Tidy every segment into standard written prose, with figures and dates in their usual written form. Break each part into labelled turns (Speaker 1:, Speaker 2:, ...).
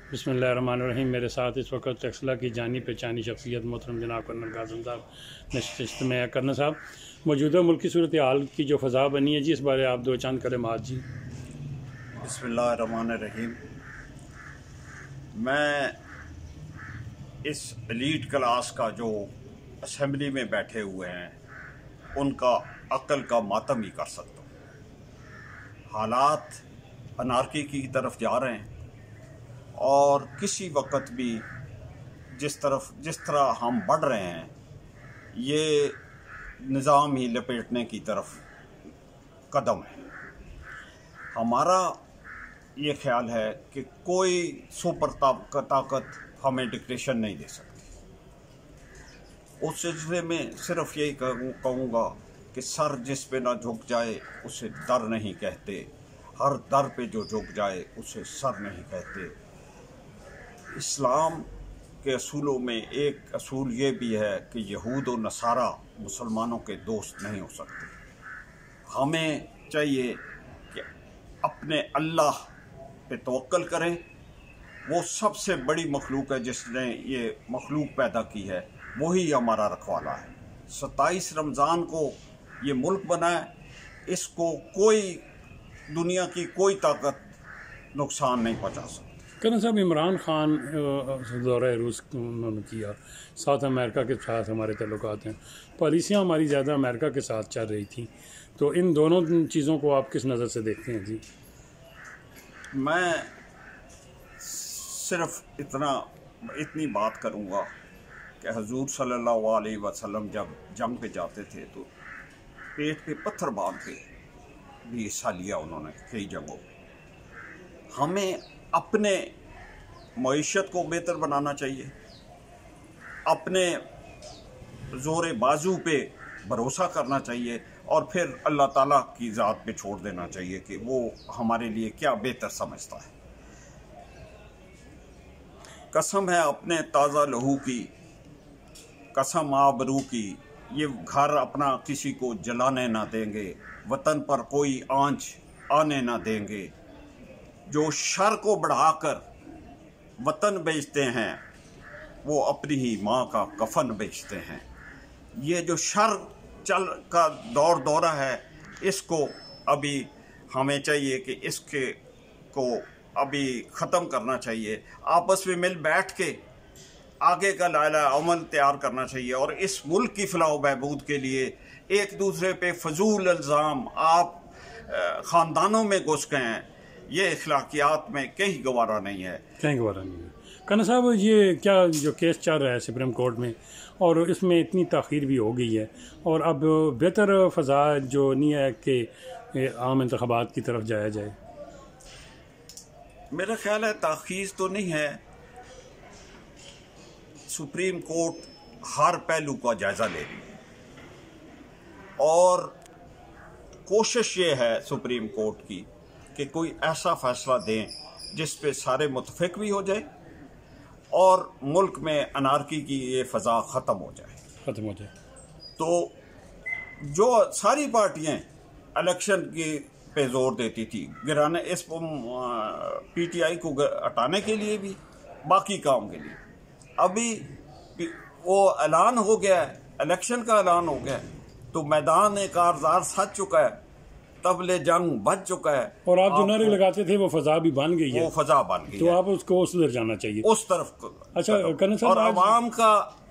Speaker 1: बिस्मिल्लाहिर्रहमानिर्रहीम। मेरे साथ इस वक्त टेक्सला की जानी पहचानी शख्सियत मोहतरम जनाब कर्नल कासिम साहब नशिस्त में है। कर्नल साहब, मौजूदा मुल्क की सूरत हाल की जो फ़ज़ा बनी है जी, इस बारे आप दो चंद कलमात जी।
Speaker 2: बिस्मिल्लाहिर्रहमानिर्रहीम। मैं इस एलीट क्लास का जो असेंबली में बैठे हुए हैं उनका अक्ल का मातम ही कर सकता हूँ। हालात अनारकी की तरफ जा रहे हैं और किसी वक्त भी जिस तरह हम बढ़ रहे हैं ये निज़ाम ही लपेटने की तरफ कदम है। हमारा ये ख्याल है कि कोई सुपर ताकत हमें डिक्टेशन नहीं दे सकती। उस सिलसिले में सिर्फ यही कहूँगा कि सर जिस पे ना झुक जाए उसे दर नहीं कहते, हर दर पे जो झुक जाए उसे सर नहीं कहते। इस्लाम के असूलों में एक असूल ये भी है कि यहूद और नसारा मुसलमानों के दोस्त नहीं हो सकते। हमें चाहिए कि अपने अल्लाह पे तवक्कल करें। वो सबसे बड़ी मखलूक है जिसने ये मखलूक पैदा की है, वही हमारा रखवाला है। 27 रमज़ान को ये मुल्क बना है, इसको कोई दुनिया की कोई ताकत नुकसान नहीं पहुँचा सकती।
Speaker 1: कर्नल साहब, इमरान खान दौरा रूस उन्होंने किया, साथ अमेरिका के साथ हमारे तल्लुकात हैं, पॉलिसियाँ हमारी ज़्यादा अमेरिका के साथ चल रही थी, तो इन दोनों चीज़ों को आप किस नज़र से देखते हैं जी?
Speaker 2: मैं सिर्फ इतनी बात करूँगा कि हुजूर सल्लल्लाहु अलैहि वसल्लम जब जंग पे जाते थे तो पेट पे पत्थर बांध के भी हिस्सा लिया उन्होंने कई जगहों पे। हमें अपने मईशत को बेहतर बनाना चाहिए, अपने ज़ोर बाजू पे भरोसा करना चाहिए और फिर अल्लाह ताला की ज़ात पे छोड़ देना चाहिए कि वो हमारे लिए क्या बेहतर समझता है। कसम है अपने ताज़ा लहू की, कसम आबरू की, ये घर अपना किसी को जलाने ना देंगे, वतन पर कोई आंच आने ना देंगे। जो शर को बढ़ाकर वतन बेचते हैं वो अपनी ही माँ का कफन बेचते हैं। ये जो शर चल का दौरा है, इसको अभी हमें चाहिए कि इसके को अभी ख़त्म करना चाहिए। आपस में मिल बैठ के आगे का लायला अमल तैयार करना चाहिए और इस मुल्क की फलाह व बहबूद के लिए एक दूसरे पे फजूल इल्ज़ाम आप ख़ानदानों में घुस गए हैं, ये अखलाकियात में कहीं गवारा नहीं है।
Speaker 1: कहीं गवारा नहीं है। कर्नल साहब, ये क्या जो केस चल रहा है सुप्रीम कोर्ट में और इसमें इतनी ताख़ीर भी हो गई है और अब बेहतर फ़ज़ा जो नहीं है कि आम इंतख़ाबात की तरफ जाया जाए?
Speaker 2: मेरा ख्याल है ताख़ीर तो नहीं है। सुप्रीम कोर्ट हर पहलू का जायज़ा ले रही है और कोशिश ये है सुप्रीम कोर्ट की कि कोई ऐसा फैसला दें जिस पे सारे मुत्तफ़िक भी हो जाए और मुल्क में अनारकी की ये फ़ज़ा ख़त्म हो जाए। तो जो सारी पार्टियां इलेक्शन की पे जोर देती थी, गिराने इस पीटीआई को हटाने के लिए भी, बाकी काम के लिए, अभी वो ऐलान हो गया है, इलेक्शन का ऐलान हो गया है, तो मैदान एक कारज़ार सज चुका है, तबले जंग बच चुका है
Speaker 1: और आप जो नारे लगाते थे वो फ़ज़ा भी बन गई है।
Speaker 2: वो फ़ज़ा बन गई
Speaker 1: तो आप उसको उधर जाना चाहिए,
Speaker 2: उस तरफ।
Speaker 1: अच्छा कर्नल साहब,
Speaker 2: और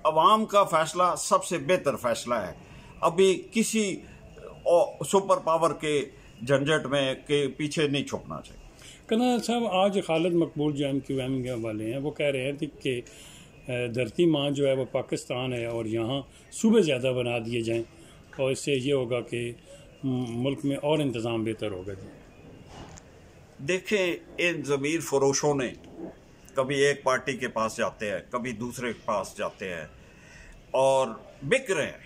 Speaker 2: अवाम का फैसला सबसे बेहतर फैसला है। अभी किसी सुपर पावर के झंझट में के पीछे नहीं छुपना चाहिए।
Speaker 1: कर्नल साहब, आज खालिद मकबूल जो MQM वाले हैं वो कह रहे हैं कि धरती माँ जो है वो पाकिस्तान है और यहाँ सूबे ज़्यादा बना दिए जाएं और इससे ये होगा कि मुल्क में और इंतज़ाम बेहतर होगा जी।
Speaker 2: देखें, इन ज़मीर फरोशों ने कभी एक पार्टी के पास जाते हैं, कभी दूसरे के पास जाते हैं और बिक रहे हैं।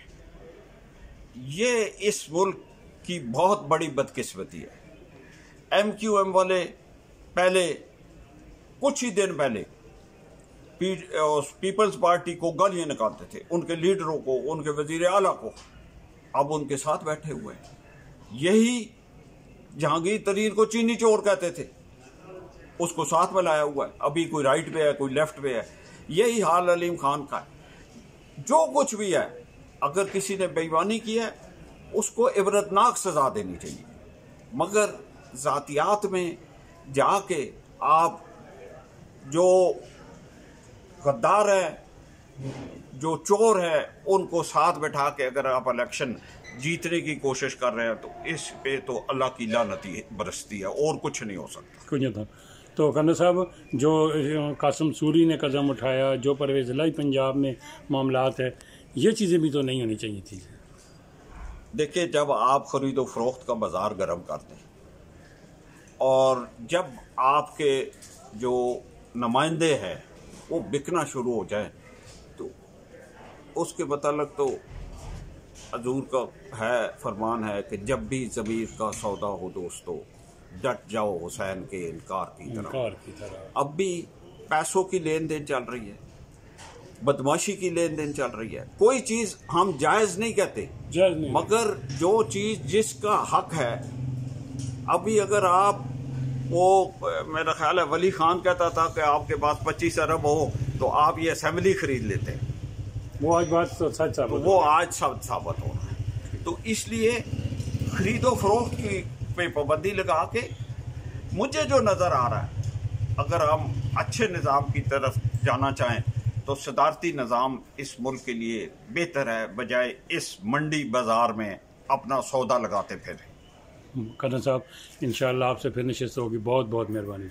Speaker 2: ये इस मुल्क की बहुत बड़ी बदकिस्मती है। MQM वाले पहले कुछ ही दिन पहले पीपल्स पार्टी को गालियाँ निकालते थे, उनके लीडरों को, उनके वजीर आला को, अब उनके साथ बैठे हुए हैं। यही जहांगीर तरीन को चीनी चोर कहते थे, उसको साथ में लाया हुआ है, अभी कोई राइट पे है कोई लेफ्ट पे है। यही हाल अलीम खान का है। जो कुछ भी है, अगर किसी ने बेईमानी की है उसको इबरतनाक सजा देनी चाहिए, मगर जातियात में जाके आप जो गद्दार है, जो चोर है, उनको साथ बैठा के अगर आप इलेक्शन जीतने की कोशिश कर रहे हैं तो इस पे तो अल्लाह की लानती बरसती है, और कुछ नहीं हो सकता।
Speaker 1: कुछ नहीं था। तो खन्ना साहब, जो कासिम सूरी ने कदम उठाया, जो परवेज़ इलाही पंजाब में मामलात है, ये चीज़ें भी तो नहीं होनी चाहिए थी।
Speaker 2: देखिए, जब आप खरीदो फरोख्त का बाजार गर्म करते हैं और जब आपके जो नुमाइंदे हैं वो बिकना शुरू हो जाए तो उसके मतलब तो हजूर का है फरमान है कि जब भी ज़मीर का सौदा हो दोस्तों, डट जाओ हुसैन के इनकार की तरह। अब भी पैसों की लेन देन चल रही है, बदमाशी की लेन देन चल रही है। कोई चीज़ हम जायज़ नहीं कहते, मगर जो चीज़ जिसका हक है, अभी अगर आप वो मेरा ख्याल है वली खान कहता था कि आपके पास 25 अरब हो तो आप ये असेंबली खरीद लेते हैं।
Speaker 1: वो आज बात तो सच साबित,
Speaker 2: वो आज सब साबित हो रहा है। तो इसलिए खरीदो फरोख्त की पे पाबंदी लगा के, मुझे जो नज़र आ रहा है, अगर हम अच्छे निज़ाम की तरफ जाना चाहें तो सदारती निज़ाम इस मुल्क के लिए बेहतर है, बजाय इस मंडी बाज़ार में अपना सौदा लगाते फिर।
Speaker 1: खन्ना साहब, इंशाअल्लाह आपसे फिर नशिस्त होगी। बहुत बहुत मेहरबानी।